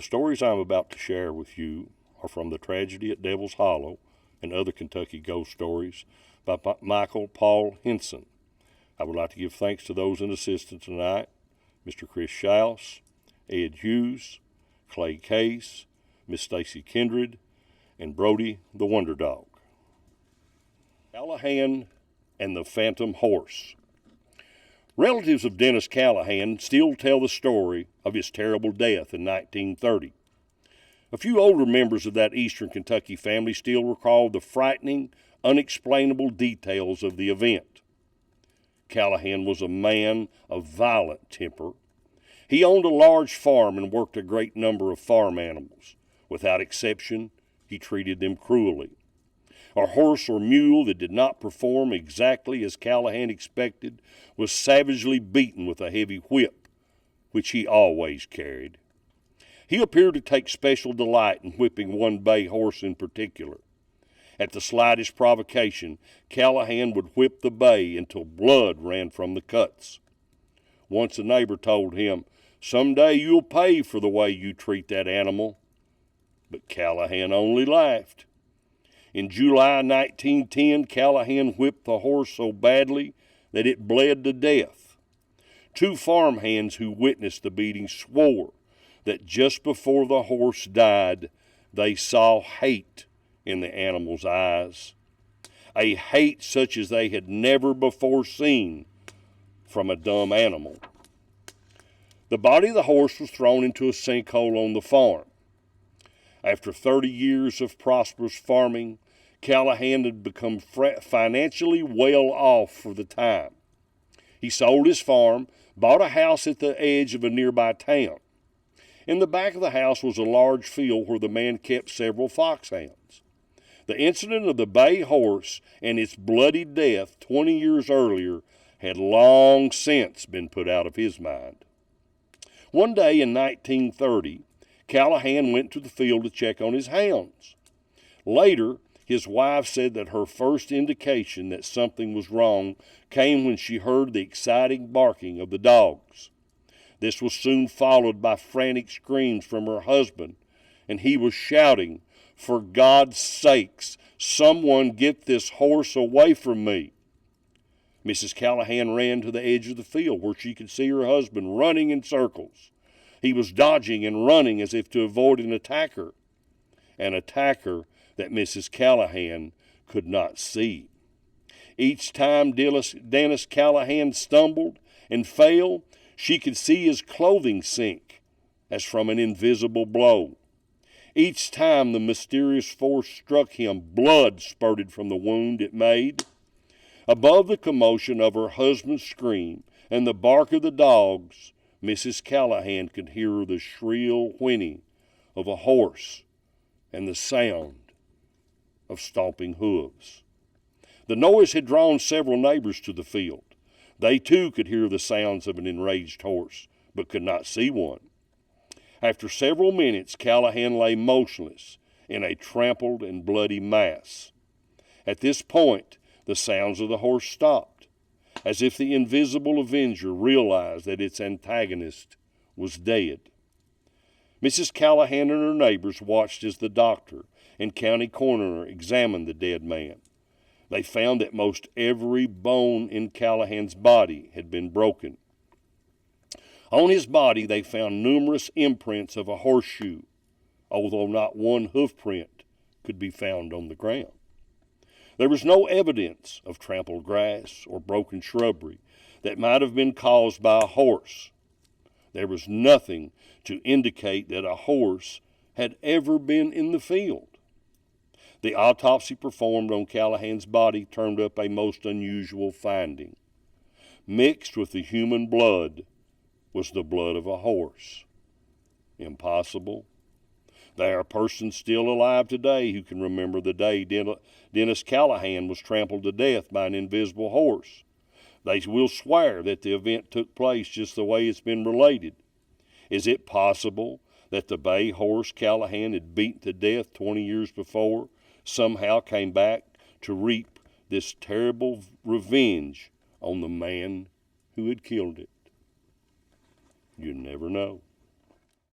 stories I'm about to share with you are from The Tragedy at Devil's Hollow and Other Kentucky Ghost Stories by Michael Paul Henson. I would like to give thanks to those in assistance tonight: Mr. Chris Schaus, Ed Hughes, Clay Case, Miss Stacy Kindred, and Brody the Wonder Dog. Callahan and the Phantom Horse. Relatives of Dennis Callahan still tell the story of his terrible death in 1930. A few older members of that eastern Kentucky family still recall the frightening, unexplainable details of the event. Callahan was a man of violent temper. He owned a large farm and worked a great number of farm animals. Without exception, he treated them cruelly. A horse or mule that did not perform exactly as Callahan expected was savagely beaten with a heavy whip, which he always carried. He appeared to take special delight in whipping one bay horse in particular. At the slightest provocation, Callahan would whip the bay until blood ran from the cuts. Once a neighbor told him, "Someday you'll pay for the way you treat that animal." But Callahan only laughed. In July 1910, Callahan whipped the horse so badly that it bled to death. Two farmhands who witnessed the beating swore that just before the horse died, they saw hate in the animal's eyes, a hate such as they had never before seen from a dumb animal. The body of the horse was thrown into a sinkhole on the farm. After 30 years of prosperous farming, Callahan had become financially well off for the time. He sold his farm, bought a house at the edge of a nearby town. In the back of the house was a large field where the man kept several foxhounds. The incident of the bay horse and its bloody death 20 years earlier had long since been put out of his mind. One day in 1930, Callahan went to the field to check on his hounds. Later, his wife said that her first indication that something was wrong came when she heard the exciting barking of the dogs. This was soon followed by frantic screams from her husband, and he was shouting, "For God's sakes, someone get this horse away from me." Mrs. Callahan ran to the edge of the field where she could see her husband running in circles. He was dodging and running as if to avoid an attacker that Mrs. Callahan could not see. Each time Dennis Callahan stumbled and fell, she could see his clothing sink as from an invisible blow. Each time the mysterious force struck him, blood spurted from the wound it made. Above the commotion of her husband's scream and the bark of the dogs, Mrs. Callahan could hear the shrill whinny of a horse and the sound of stomping hooves. The noise had drawn several neighbors to the field. They too could hear the sounds of an enraged horse, but could not see one. After several minutes, Callahan lay motionless in a trampled and bloody mass. At this point, the sounds of the horse stopped, as if the invisible avenger realized that its antagonist was dead. Mrs. Callahan and her neighbors watched as the doctor and county coroner examined the dead man. They found that most every bone in Callahan's body had been broken. On his body they found numerous imprints of a horseshoe, although not one hoof print could be found on the ground. There was no evidence of trampled grass or broken shrubbery that might have been caused by a horse. There was nothing to indicate that a horse had ever been in the field. The autopsy performed on Callahan's body turned up a most unusual finding. Mixed with the human blood was the blood of a horse. Impossible. There are persons still alive today who can remember the day Dennis Callahan was trampled to death by an invisible horse. They will swear that the event took place just the way it's been related. Is it possible that the bay horse Callahan had beaten to death 20 years before somehow came back to reap this terrible revenge on the man who had killed it? You never know.